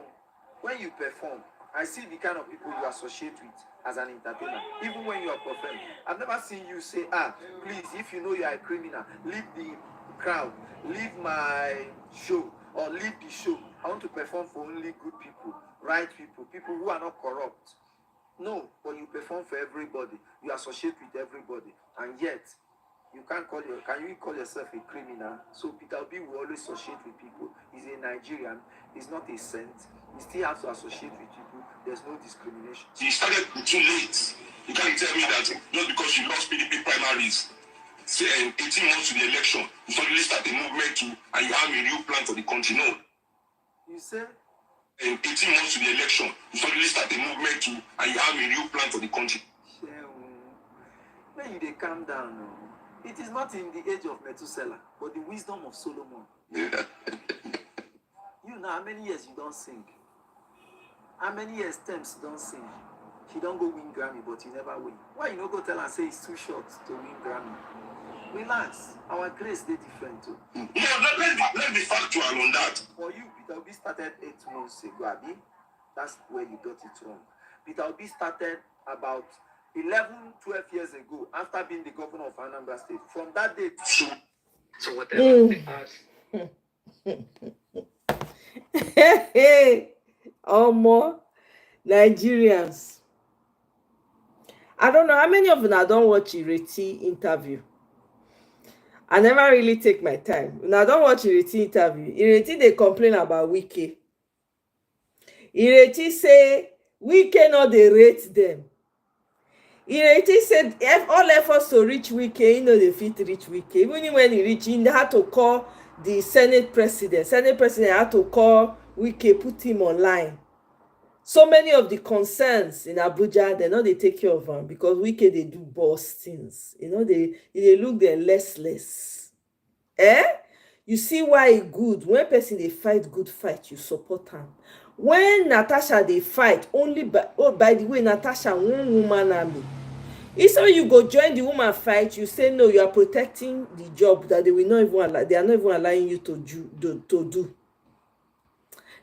when you perform, I see the kind of people you associate with as an entertainer. Even when you are performing, I've never seen you say, please, if you know you are a criminal, leave the crowd, leave my show, or leave the show. I want to perform for only good people, right people, people who are not corrupt. No, but you perform for everybody. You associate with everybody. And yet, you can't call you, can you call yourself a criminal? So Peter Obi will always associate with people. He's a Nigerian. He's not a saint. He still has to associate with people. There's no discrimination. He started too late. You can't tell me that just because you lost PDP primaries, say 18 months to the election, you suddenly start a movement to, and you have a new plan for the country. No. You say? 18 months to the election, you suddenly start a movement to, and you have a new plan for the country. When you calm down, no. It is not in the age of Methuselah, but the wisdom of Solomon. You know how many years you don't sing? How many years Thames don't sing? He don't go win Grammy, but he never win. Why you no go tell and say it's too short to win Grammy? Relax. Our grace they different too. No, let's be factual on that. For you, Peter Obi started 8 months ago, Abi. That's where you got it wrong. Peter Obi started about 11, 12 years ago after being the governor of Anambra State. From that day, so whatever. Omo, Nigerians. I don't know how many of you don't watch Ireti interview. I never really take my time. When I don't watch Ireti interview, Ireti they complain about Wike. Ireti say Wike no dey rate them. Ireti said all efforts to reach Wike, they fit reach Wike. Even when he reached, he had to call the Senate president. Senate president had to call Wike, put him online. So many of the concerns in Abuja, they know they take care of them because Wike they do boss things. They look them less. You see why it good. When person they fight good fight, you support them. When Natasha they fight, only by the way, Natasha one woman army. It's when you go join the woman fight, you say no, you are protecting the job that they will not even allow, they are not even allowing you to do.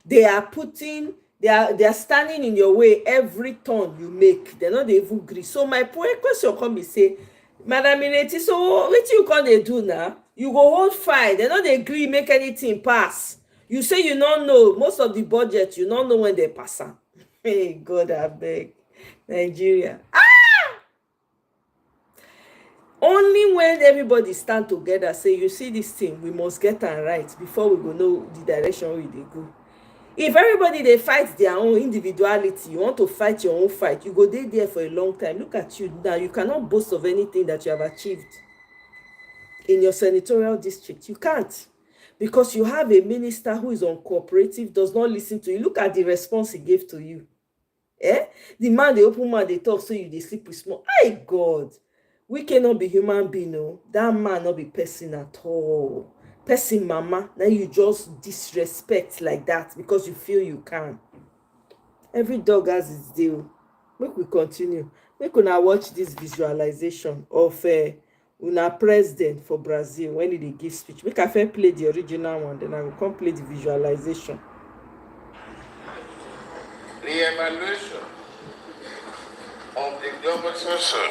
They are standing in your way every turn you make. They're not even agree. So my question come be say, Madam Ireti, so what you can they do now? You go hold fire. They not agree make anything pass. You say you don't know most of the budget. You don't know when they pass. Hey God, I beg Nigeria. Only when everybody stand together say, you see this thing, we must get it right before we go know the direction we dey go. If everybody they fight their own individuality, you want to fight your own fight, you go there for a long time. Look at you now. You cannot boast of anything that you have achieved in your senatorial district. You can't, because you have a minister who is uncooperative, does not listen to you. Look at the response he gave to you. The man, the open man, they talk so you they sleep with small. God, we cannot be human being. No, that man not be person at all. person mama, now you just disrespect like that because you feel you can. Every dog has its day. Make we continue. Make una watch this visualization of una president for Brazil when he dey give speech. Make I first play the original one, then I will come play the visualization. Re-evaluation of the global social.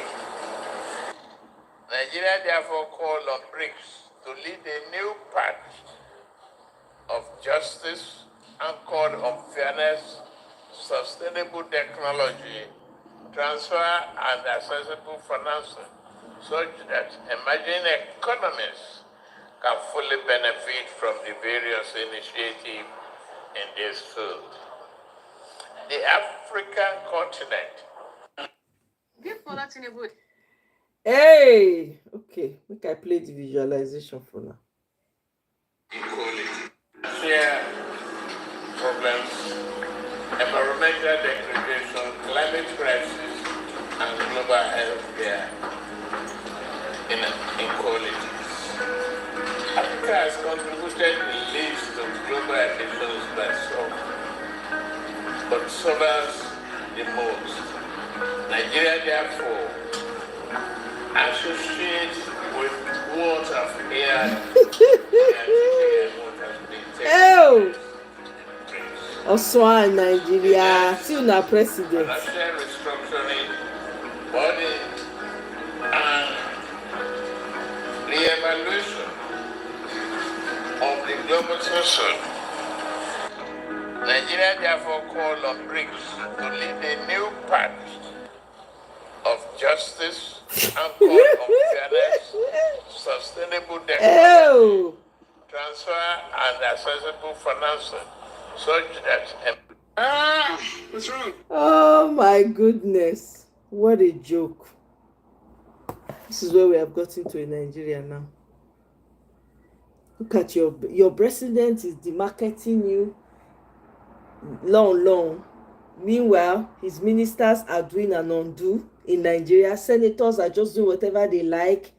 Nigeria therefore called on BRICS to lead a new path of justice anchored on fairness, sustainable technology, transfer and accessible financing, such that emerging economies can fully benefit from the various initiatives in this field. The African continent. Hey, okay, make I play the visualization for now. Equality, share problems, environmental degradation, climate crisis, and global health care inequalities. Africa has contributed the least to global emissions but suffers the most. Nigeria, therefore, associates with what have aired Oh, Oswan, Nigeria, see una president. Financial restructuring, body, and re-evaluation of the global social. Nigeria therefore called on BRICS to lead a new path of justice anchored on fairness, sustainable development, transfer and accessible financing, such that what's wrong? Oh my goodness, what a joke. This is where we have gotten to in Nigeria now. Look at your president is demarketing you long. Meanwhile, his ministers are doing an undo in Nigeria. Senators are just doing whatever they like.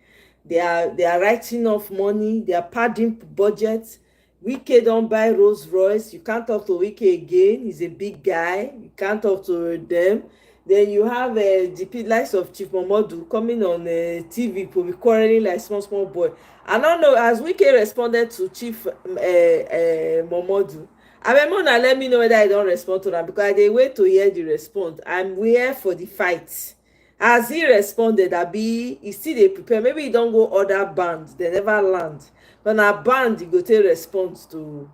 They are writing off money. They are padding budgets. Wike don't buy Rolls Royce. You can't talk to Wike again. He's a big guy. You can't talk to them. Then you have the likes of Chief Momodu coming on TV, probably quarreling like small boy. I don't know, as Wike responded to Chief Momodu, Abemona let me know whether I don't respond to them because they wait to hear the response. I'm here for the fight. As he responded, Abi, he still dey prepare. Maybe he don't go other bands, they never land. But na band he go take response to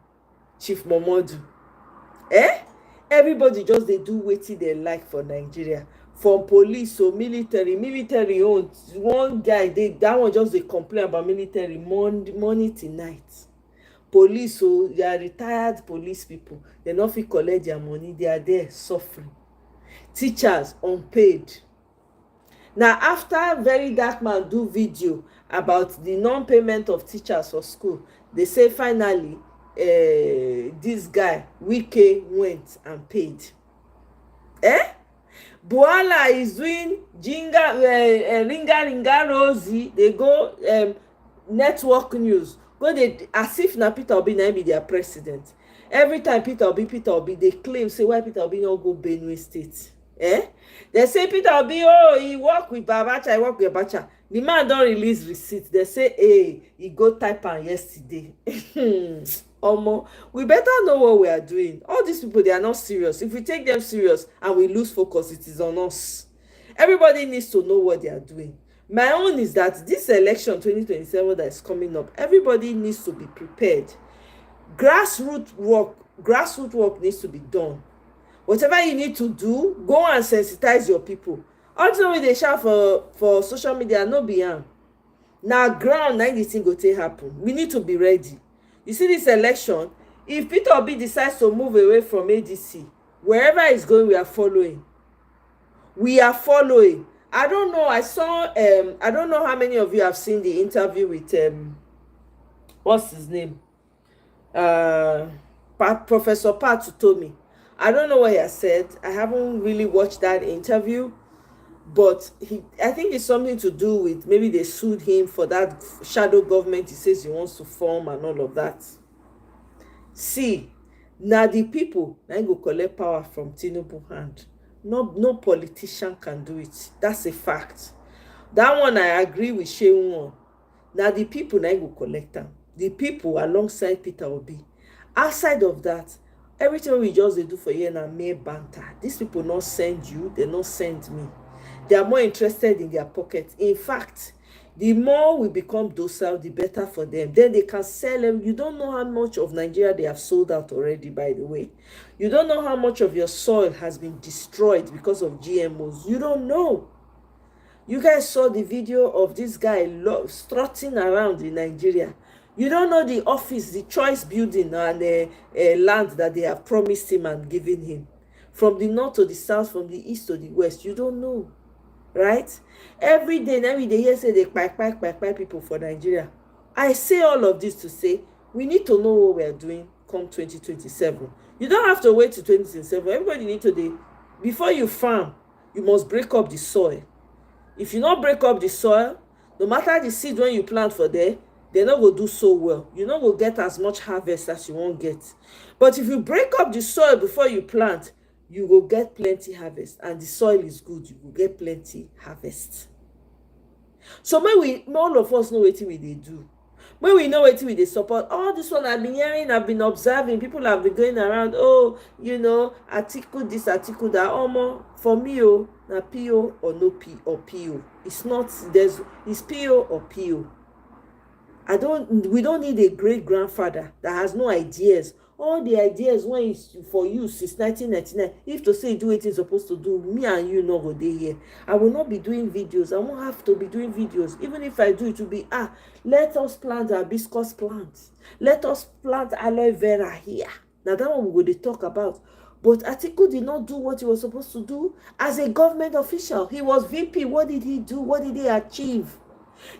Chief Momodu. Everybody just dey do wetin they like for Nigeria. From police or military own. One guy, that one just dey complain about military morning till night. Police, so they are retired police people. They no fit collect their money. They are there suffering. Teachers unpaid. Now, after Very Dark Man do video about the non-payment of teachers for school, they say finally this guy Wike went and paid. Buala is doing ringa rosy. They go network news. Go they as if na Peter Obi na be their president. Every time Peter Obi, they claim say why Peter Obi no go Benue State. They say Peter Obi, he work with Abacha, he work with Abacha. The man don't release receipt. They say, hey, he go type am yesterday. Omo, we better know what we are doing. All these people, they are not serious. If we take them serious and we lose focus, it is on us. Everybody needs to know what they are doing. My own is that this election 2027 that is coming up, everybody needs to be prepared. Grassroots work needs to be done. Whatever you need to do, go and sensitize your people. Also, when they shout for social media, no be am. Now ground, na the thing go take happen. We need to be ready. You see this election, if Peter Obi decides to move away from ADC, wherever he's going, we are following. I don't know. I don't know how many of you have seen the interview with what's his name? Professor Pat told me. I don't know what he has said. I haven't really watched that interview. But I think it's something to do with maybe they sued him for that shadow government he says he wants to form and all of that. See, now the people na go collect power from Tinubu hand. No politician can do it. That's a fact. That one I agree with Sheung. Now the people na go collect them. The people alongside Peter Obi. Outside of that, everything we just they do for you na mere banter. These people not send you, they not send me. They are more interested in their pocket. In fact, the more we become docile, the better for them. Then they can sell them. You don't know how much of Nigeria they have sold out already, by the way. You don't know how much of your soil has been destroyed because of GMOs. You don't know. You guys saw the video of this guy strutting around in Nigeria. You don't know the office, the choice building and land that they have promised him and given him. From the north to the south, from the east to the west. You don't know. Right? Every day hear say they kpai people for Nigeria. I say all of this to say we need to know what we are doing come 2027. You don't have to wait to 2027. Everybody need to before you farm, you must break up the soil. If you not break up the soil, no matter the seed when you plant for there, they not go do so well. You not go get as much harvest as you won't get. But if you break up the soil before you plant, you will get plenty harvest, and the soil is good, you will get plenty harvest. So when all of us know what we they do, when we know what we they support, all this one I've been hearing, I've been observing, people have been going around, oh, you know, article this, article that, for me, na PO or no P or PO. It's not, it's PO or PO. We don't need a great grandfather that has no ideas. All the ideas when it's for you since 1999. If to say do what it's supposed to do, me and you no go dey here. I will not be doing videos. I won't have to be doing videos. Even if I do, it will be let us plant hibiscus plants. Let us plant aloe vera here. Now that one we will talk about. But Atiku did not do what he was supposed to do as a government official. He was VP. What did he do? What did he achieve?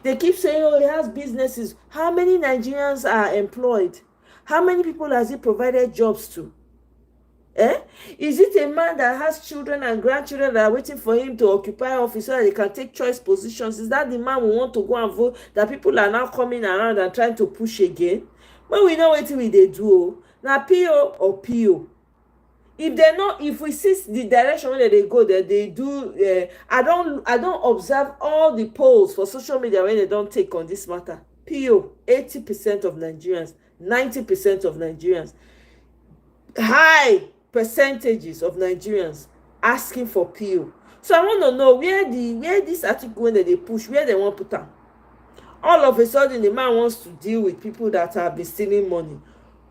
They keep saying, oh, he has businesses. How many Nigerians are employed? How many people has he provided jobs to? Is it a man that has children and grandchildren that are waiting for him to occupy office so that they can take choice positions? Is that the man we want to go and vote that people are now coming around and trying to push again? When we know what they do, now PO or PO. If we see the direction where they go, that they do, I don't observe all the polls for social media when they don't take on this matter. PO, 80% of Nigerians, 90% of Nigerians, high percentages of Nigerians asking for PO. So I want to know where this article when they push, where they want to put them. All of a sudden, the man wants to deal with people that have been stealing money.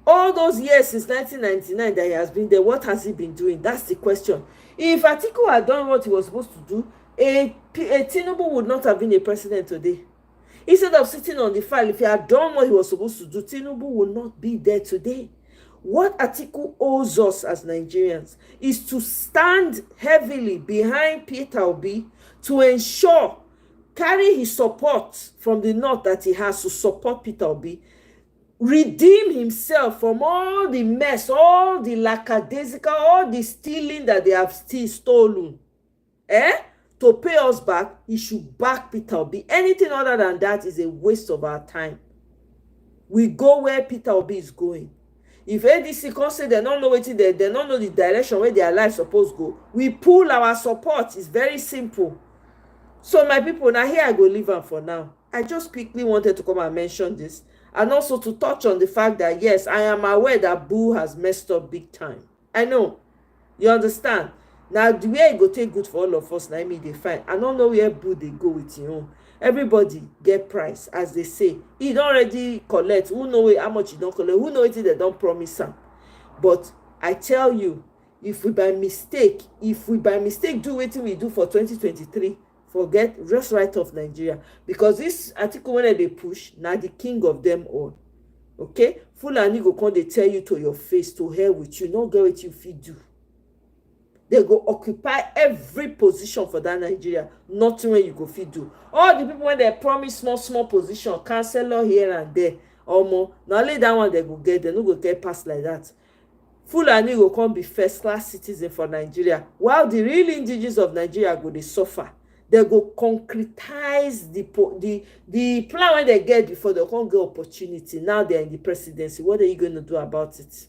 All those years since 1999 that he has been there, what has he been doing? That's the question. If Atiku had done what he was supposed to do, a Tinubu would not have been a president today. Instead of sitting on the file, if he had done what he was supposed to do, Tinubu would not be there today. What Atiku owes us as Nigerians is to stand heavily behind Peter Obi to ensure, carry his support from the north that he has to support Peter Obi, redeem himself from all the mess, all the lackadaisical, all the stealing that they have still stolen. To pay us back, he should back Peter Obi. Anything other than that is a waste of our time. We go where Peter Obi is going. If ADC can say they don't know what they don't know the direction where their life supposed to go, we pull our support. It's very simple. So my people, now here I go leave them for now. I just quickly wanted to come and mention this. And also to touch on the fact that, yes, I am aware that Boo has messed up big time. I know. You understand? Now, the way it go take good for all of us, now me they find. I don't know where Boo they go with, Everybody get price, as they say. He don't already collect. Who know how much he don't collect? Who know it they don't promise him? But I tell you, if we by mistake do what we do for 2023, forget, just write off Nigeria. Because this article when they push, now the king of them all. Okay? Fulani go come they tell you to your face, to hell with you, not get what you fit do. They go occupy every position for that Nigeria. Nothing when you go fit do. All the people when they promise small position, councillor here and there, more. Now only that one they go get, they no go get past like that. Fulani go come be first class citizen for Nigeria, while the real indigenous of Nigeria go they suffer. they go concretize the plan wey they get before they come get opportunity. Now they're in the presidency. What are you going to do about it?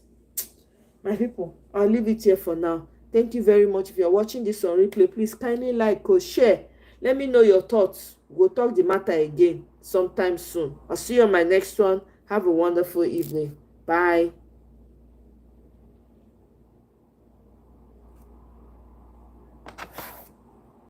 My people, I'll leave it here for now. Thank you very much. If you're watching this on replay, please kindly like or share. Let me know your thoughts. We'll talk the matter again sometime soon. I'll see you on my next one. Have a wonderful evening. Bye.